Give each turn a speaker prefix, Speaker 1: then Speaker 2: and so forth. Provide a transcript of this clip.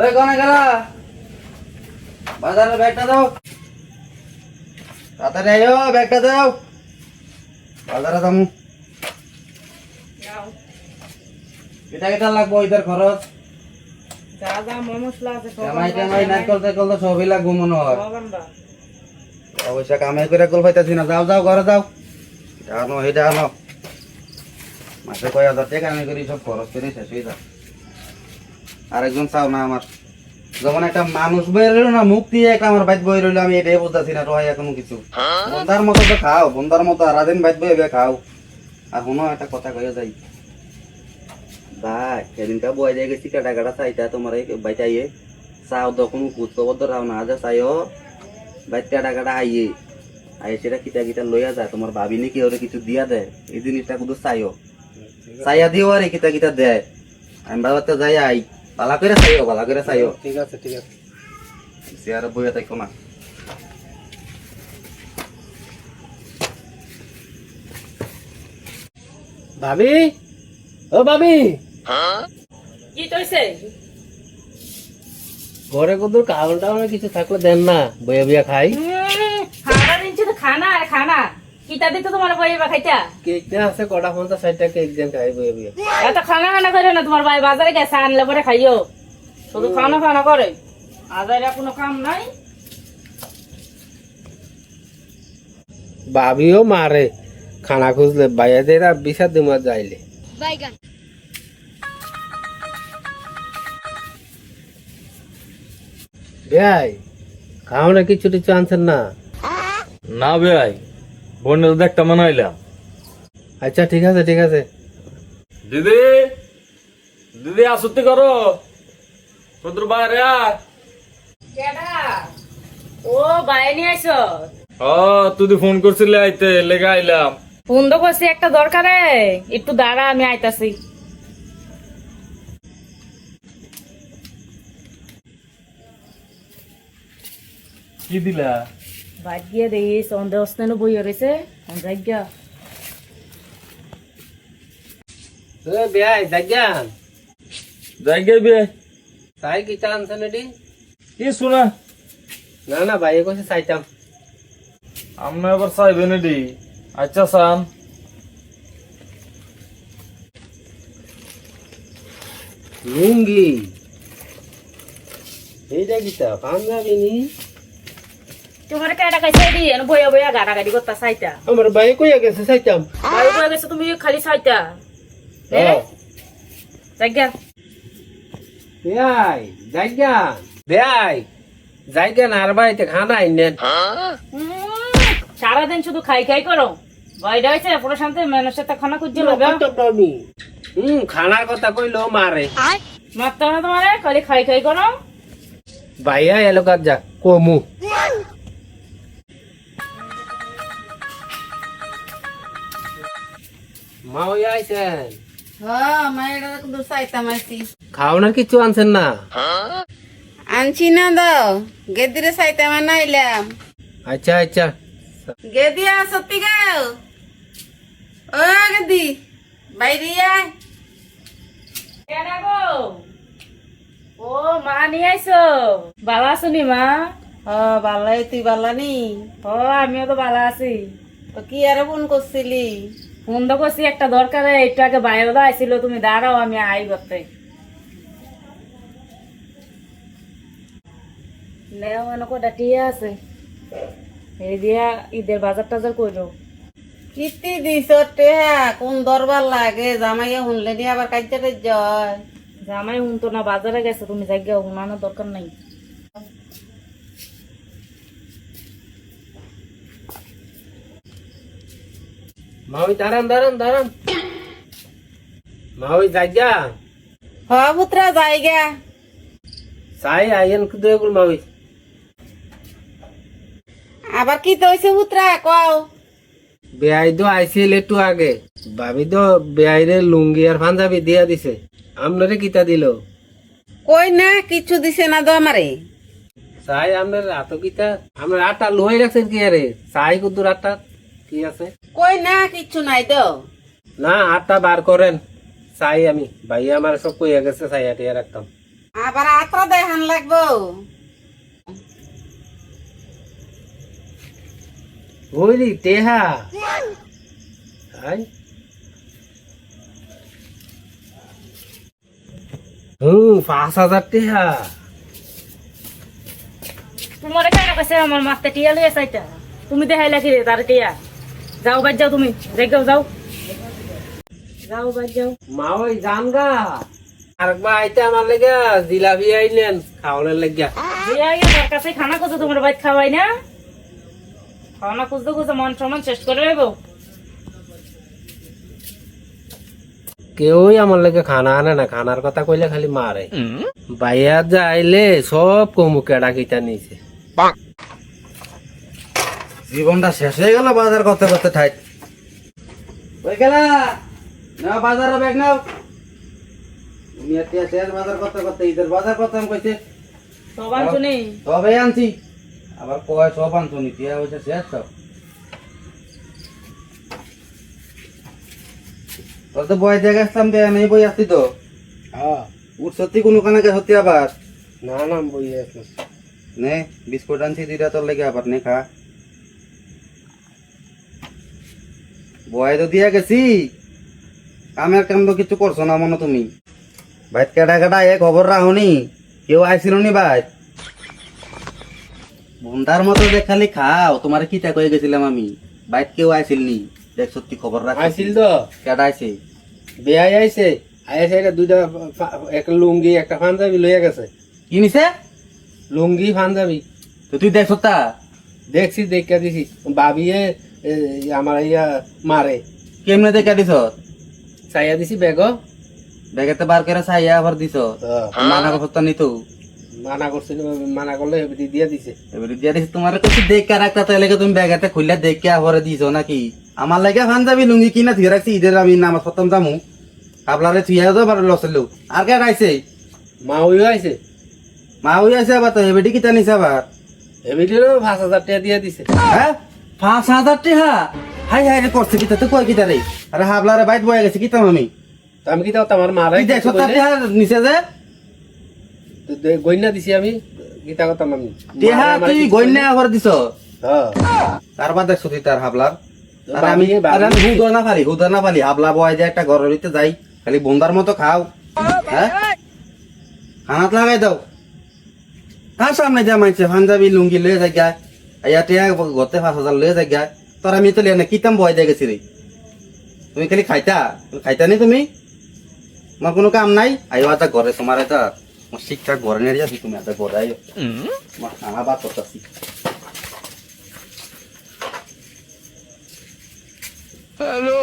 Speaker 1: ওই কোনে গেল? বাজারে ব্যাগটা দাও। তাড়াতাড়ি আইও, ব্যাগটা দাও। বাজারে দামু। এটা কেটা লাগবো ইদার খরচ?
Speaker 2: যা যা মশলা আছে সব
Speaker 1: জামাই টামাই নারকল টারকল তো সবই লাগবো মনে হয়। অবশ্য কামাই করে কল পাইতাছি না। যাও যাও ঘরে যাও। এটা আনো এটা আনো। মাসে কয় হাজার টাকা আমি করি সব খরচ করে শেষ হয়ে যায়। আরেকজন চাও না আমার যখন একটা মানুষ বই রইল না মুখ দিয়ে একটা আমার বাইক বই রইল আমি এটাই বুঝতেছি না রয় এখনো কিছু বন্ধার মতো তো খাও বন্ধার মতো আরাদিন বাইক বই খাও আর কোনো একটা কথা কয়ে যাই ভাই সেদিনটা বই দিয়ে গেছি কাটা কাটা চাইটা তোমার এই বাইটাইয়ে চাও তখন কুচকবদ্ধ রাও না যা চাইও বাইক কাটা কাটা আইয়ে আইয়ে সেটা কিটা কিটা লইয়া যায় তোমার ভাবি নাকি ওরে কিছু দিয়া দেয় এই জিনিসটা কিন্তু চাইও চাইয়া দিও আর কিটা কিটা দেয় আমি বাবাতে যাই আই ভালো করে চাইও ভালো করে চাইও
Speaker 3: ঠিক আছে
Speaker 1: চেয়ারে বইয়া থাকো না
Speaker 3: ভাবি ও ভাবি
Speaker 2: কি কইছে?
Speaker 3: ঘরে কত কাউন টাউন কিছু থাকলে দেন না বইয়া বিয়া খাই
Speaker 2: খানা দিনছি তো খানা আর খানা কিটা দিতে তোমার বইবা খাইতা
Speaker 3: কেকটা আছে কটা 50-60 কেক দেন খাই বইয়া বিয়া
Speaker 2: এত খানা খানা করে না তোমার ভাই বাজারে গেছে আনলে পরে খাইও শুধু খানা খানা করে আজারে কোনো কাম নাই
Speaker 3: ভাবিও মারে খানা খুঁজলে বাইয়া দেরা বিশা দিমা যাইলে ভাই খাও না কিছু টিছু আনছেন না
Speaker 4: না ভাই বোনের দেখটা মানাইলাম
Speaker 3: আচ্ছা ঠিক আছে
Speaker 4: দিদি দিদি আসতে করো তোর বাইরে আয়।
Speaker 2: কেডা ও বাইরে নিয়ে আইছো
Speaker 4: ও তুই ফোন করছিলে আইতে লেগে আইলাম
Speaker 2: ফোন তো করছি একটা দরকারে একটু দাঁড়া আমি আইতাছি
Speaker 4: কি দিলা
Speaker 2: বাদ গিয়ে দেখি সন্দেহ স্নান বই রয়েছে জায়গা
Speaker 3: ভাই জাগান
Speaker 4: জায়গায় বে
Speaker 3: তাই কি চা আনছেন এটি
Speaker 4: কি শোনা
Speaker 3: না ভাই কইছে চাইতাম
Speaker 4: আমরা এবার চাইবেন এডি আচ্ছা সান
Speaker 3: লুঙ্গি এইটা কিতা পাঞ্জাবি নি
Speaker 2: তোমার কেডা কাছে দি বইয়া বইয়া গাড়াগাড়ি করতা চাইতা
Speaker 3: আমার ভাই কইয়া গেছে চাইতাম
Speaker 2: ভাই বইয়া গেছে তুমি খালি চাইতা জায়গা
Speaker 3: ভাই জায়গা না আর বাড়িতে খানা আইনেন
Speaker 2: সারাদিন শুধু খাই খাই করো বাইরে হয়েছে পুরো শান্তি মানুষের তো খানা খুঁজছে
Speaker 3: খানার কথা কইলো মারে
Speaker 2: মারতে হবে তোমার খালি খাই খাই করো
Speaker 3: ভাইয়া এলাকার যা কমু মা হইয়া আইছেন খাওয়ানোর কিছু আনছেন না
Speaker 5: আনছি না দাও গেদিরে সাইতে মানাইলাম
Speaker 3: আচ্ছা
Speaker 5: গেদিয়া সত্যি গাও ও গেদি বাইরে আয়
Speaker 2: কেডা গো ও মা নিয়ে আইছো বালা আছো নি মা
Speaker 5: বালাই তুই বালানি
Speaker 2: আমিও তো বালা আছি
Speaker 5: তো কি আর ফোন করছিলি
Speaker 2: ফোন তো করছি একটা দরকারে একটু আগে বাইরে আইছিল তুমি দাঁড়াও আমি আই করতে নেও মনে কটা টিয়া আছে এই দিয়া ঈদের বাজার টাজার করো
Speaker 5: কিতি দিছ টেহা কোন দরবার লাগে জামাইয়া শুনলে নি আবার কাজে জয়
Speaker 2: জামাই শুনতো না বাজারে গেছে তুমি জায়গা শুনানোর দরকার নাই
Speaker 3: মাওই দাঁড়ান মাওই জায়গা
Speaker 5: পুত্রা জায়গা
Speaker 3: চাই আইন কুদুল মাওই
Speaker 5: আবার কি তৈছে পুত্রা কও
Speaker 3: বেআই তো আইছিল একটু আগে ভাবি তো বেআইরে লুঙ্গি আর পাঞ্জাবি দিয়া দিছে আপনারে কিতা দিল
Speaker 5: কই না কিছু দিছে না তো আমারে
Speaker 3: চাই আপনার এত কিতা আপনার আটা লোহাই রাখছেন কি আরে চাই কুদুর আটা কি আছে
Speaker 5: কই না কিছু নাই তো
Speaker 3: না আটা বার করেন চাই আমি ভাই আমার সব কইয়া গেছে চাই আটিয়া রাখতাম
Speaker 5: আবার আত্রা দেখান লাগবো।
Speaker 3: বুঝলি টেহা আই হুম 5,000 টেহা
Speaker 2: তোমার কেন কাছে আমার মাথা টিয়া লইয়া চাইতা তুমি দেখাই লাগি তার টিয়া যাও বাদ যাও তুমি যাও যাও যাও বাদ যাও
Speaker 3: মা ওই জান গা আরেকবার আইতে আমার লেগে জিলাপি আইলেন খাওয়ানোর লেগে
Speaker 2: আমার কাছে খানা খুঁজো তোমার বাইক খাওয়াই না খাওয়ানা খুঁজতে খুঁজতে মন সমান শেষ করে নেব
Speaker 3: কেউই আমার লেগে খানা আনে না খানার কথা কইলে খালি মারে বাইয়া যা আইলে সব কমু কেডা কিটা নিছে
Speaker 1: জীবনটা শেষ হয়ে গেল বাজার করতে করতে ঠাই ওই গেলা না বাজারে ব্যাগ নাও তুমি এতিয়া শেষ বাজার করতে করতে ঈদের বাজার করতাম কইতে
Speaker 2: সবান শুনি
Speaker 1: তবে আনছি আবার কয় সব আনছো নি টিয়া হয়েছে শেষ সব তোর তো বই দেখে আসলাম বে আমি বই আসছি তো
Speaker 3: হ্যাঁ
Speaker 1: উঠ সত্যি কোনো কানাকে সত্যি আবার
Speaker 3: না না বই আছে
Speaker 1: নে বিস্কুট আনছি দুইটা তোর লেগে আবার নে খা বয় তো দিয়া গেছি কামের কাম তো কিছু করছো না মনে তুমি ভাই কেটা কেটা এ খবর রাখনি কেউ আইছিল নি ভাই বন্ধার মতো দেখ খালি খাও তোমার কিতা কয়ে গেছিলাম আমি বাইক কেউ আইছিল নি দেখ সত্যি খবর রাখ
Speaker 3: আইছিল তো
Speaker 1: কেটা আইছে
Speaker 3: বেয়াই আইছে আইছে এটা দুইটা একটা লুঙ্গি একটা পাঞ্জাবি লইয়া গেছে
Speaker 1: কি নিছে
Speaker 3: লুঙ্গি পাঞ্জাবি
Speaker 1: তো তুই দেখছ তা
Speaker 3: দেখছি দেখা দিছি বাবিয়ে আমার ইয়া মারে
Speaker 1: কেমনে দেখা দিছ
Speaker 3: চাইয়া দিছি বেগ
Speaker 1: ব্যাগেতে বার করে চাইয়া আবার দিছ মানা কথা নিতো
Speaker 3: মানা করছিল মানা করলে এবারে দিয়া দিছে
Speaker 1: এবারে দিয়া দিছি তোমার কিছু দেখে রাখতা তাহলে কি তুমি ব্যাগেতে খুললে দেখে আবার দিছো নাকি আমার লাগে পাঞ্জাবি লুঙ্গি কিনা ধুয়ে রাখছি ঈদের আমি নামাজ খতম যামু আপনারে থুইয়া যাও বার লসেল আর কে আইছে
Speaker 3: মা ওইও আইছে
Speaker 1: মা ওই আছে আবার তো এবারে কিতা নিছে আবার
Speaker 3: এবারে 5,000 টাকা দিয়া দিছে
Speaker 1: হ্যাঁ 5,000 টাকা হাই হাই রে করছে কিতা তো কই কিতা রে আরে হাবলারে বাইট বয়ে গেছে কিতা আমি
Speaker 3: তো আমি কি তাও তোমার মারাই
Speaker 1: তুই দেখছ তা টাকা নিছে যে
Speaker 3: গইনা দিছি আমি গীতা কথা আমি
Speaker 1: টেহা তুই গইনা আবার দিছ
Speaker 3: হ্যাঁ
Speaker 1: কারবার দেখছ তুই তার হাবলার আর
Speaker 3: বাবি-
Speaker 1: আমি আর আমি হুদা না ফালি হাবলা বয় যে একটা ঘরের ভিতরে যাই খালি বন্দার মতো খাও হ্যাঁ খানাত লাগাই দাও কার সামনে যা মাইছে পাঞ্জাবি লুঙ্গি লয়ে যাই গা ইয়াতে গতে 5,000 লয়ে যাই গা তোর আমি তো লিয়া না কিতাম বয় দিয়ে গেছি রে তুমি খালি খাইতা নি তুমি আমার কোনো কাম নাই আইও এটা ঘরে তোমার এটা শিক্ষা ঘরে নিয়ে যাচ্ছি তুমি এটা ঘরে আইও আমার খানা বাদ করতেছি
Speaker 6: Hello.